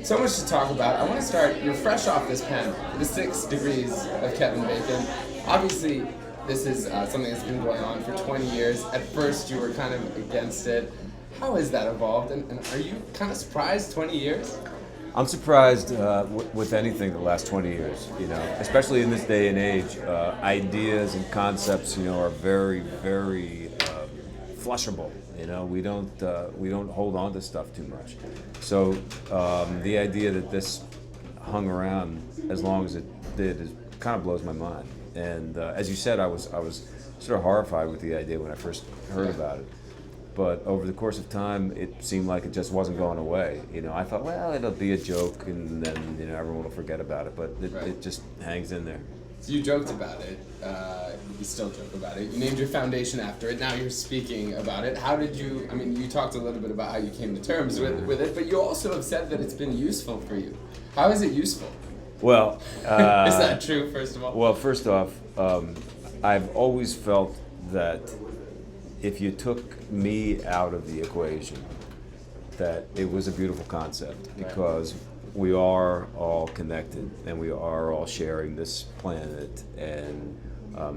So much to talk about. I want to start, you're fresh off this pen, The 6 Degrees of Kevin Bacon. Obviously, this is something that's been going on for 20 years. At first, you were kind of against it. How has that evolved? And are you kind of surprised 20 years? I'm surprised with anything the last 20 years, especially in this day and age. Ideas and concepts, are very, very flushable. We don't hold on to stuff too much. So the idea that this hung around as long as it did kind of blows my mind. And as you said, I was sort of horrified with the idea when I first heard about it. But over the course of time, it seemed like it just wasn't going away. I thought, well, it'll be a joke, and then everyone will forget about it. But it just hangs in there. So you joked about it. You still joke about it. You named your foundation after it. Now you're speaking about it. How did you? I mean, you talked a little bit about how you came to terms with it, but you also have said that it's been useful for you. How is it useful? Well, is that true? First of all. Well, first off, I've always felt that if you took me out of the equation, that it was a beautiful concept because we are all connected and we are all sharing this planet, and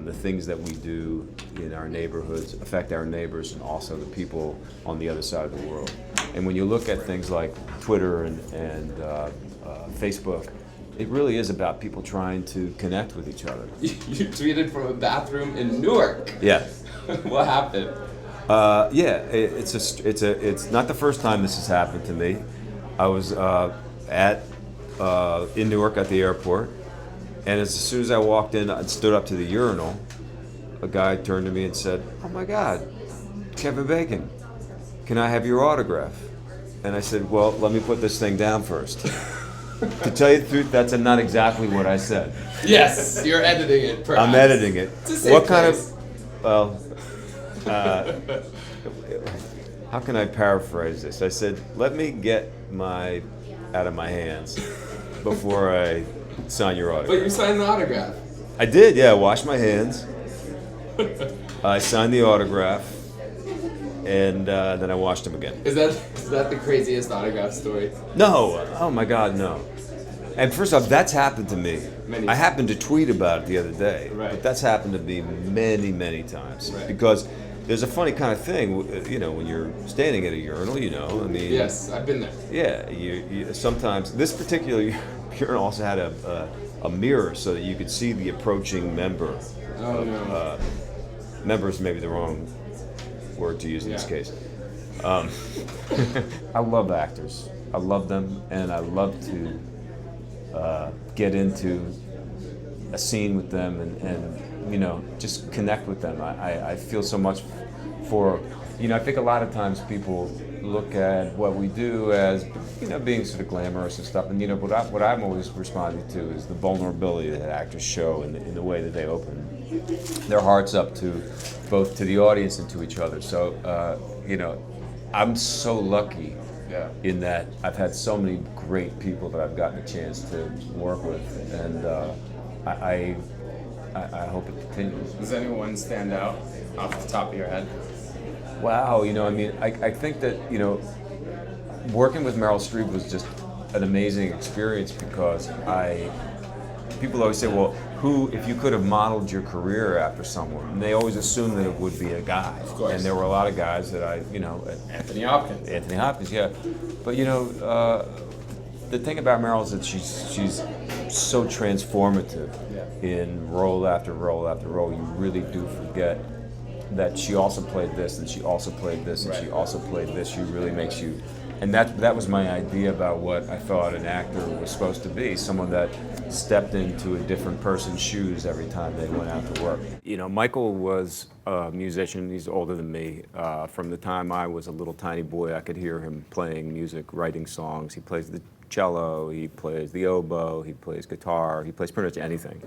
the things that we do in our neighborhoods affect our neighbors and also the people on the other side of the world. And when you look at things like Twitter and Facebook, it really is about people trying to connect with each other. You tweeted from a bathroom in Newark. Yeah. What happened? It's not the first time this has happened to me. I was in Newark at the airport, and as soon as I walked in and stood up to the urinal, a guy turned to me and said, "Oh my God, Kevin Bacon, can I have your autograph?" And I said, "Well, let me put this thing down first." To tell you the truth, that's not exactly what I said. Yes, you're editing it, perhaps. I'm editing it. What kind of? Well, how can I paraphrase this? I said, "Let me get out of my hands before I sign your autograph." But you signed the autograph. I did, yeah. I washed my hands. I signed the autograph, and then I washed them again. Is that the craziest autograph story? No. Oh my God, no. And first off, that's happened to me. I happened to tweet about it the other day, but that's happened to me many, many times. Because there's a funny kind of thing, when you're standing at a urinal, I mean. Yes, I've been there. Yeah, you sometimes, this particular urinal also had a mirror so that you could see the approaching member. Oh, no. Member is maybe the wrong word to use in this case. I love actors. I love them, and I love to get into a scene with them and just connect with them. I feel so much for, I think a lot of times people look at what we do as, being sort of glamorous and stuff. And, what I'm always responding to is the vulnerability that actors show in the way that they open their hearts up to both to the audience and to each other. So, I'm so lucky in that I've had so many great people that I've gotten a chance to work with, and I hope it continues. Does anyone stand out off the top of your head? Wow, I think that, working with Meryl Streep was just an amazing experience because people always say, well, if you could have modeled your career after someone, and they always assume that it would be a guy. Of course. And there were a lot of guys that Anthony Hopkins. Anthony Hopkins, yeah. But the thing about Meryl is that she's so transformative in role after role after role. You really do forget that she also played this, and she also played this, and she also played this. She really makes you. And that was my idea about what I thought an actor was supposed to be, someone that stepped into a different person's shoes every time they went out to work. Michael was a musician. He's older than me. From the time I was a little tiny boy, I could hear him playing music, writing songs. He plays the cello, he plays the oboe, he plays guitar, he plays pretty much anything.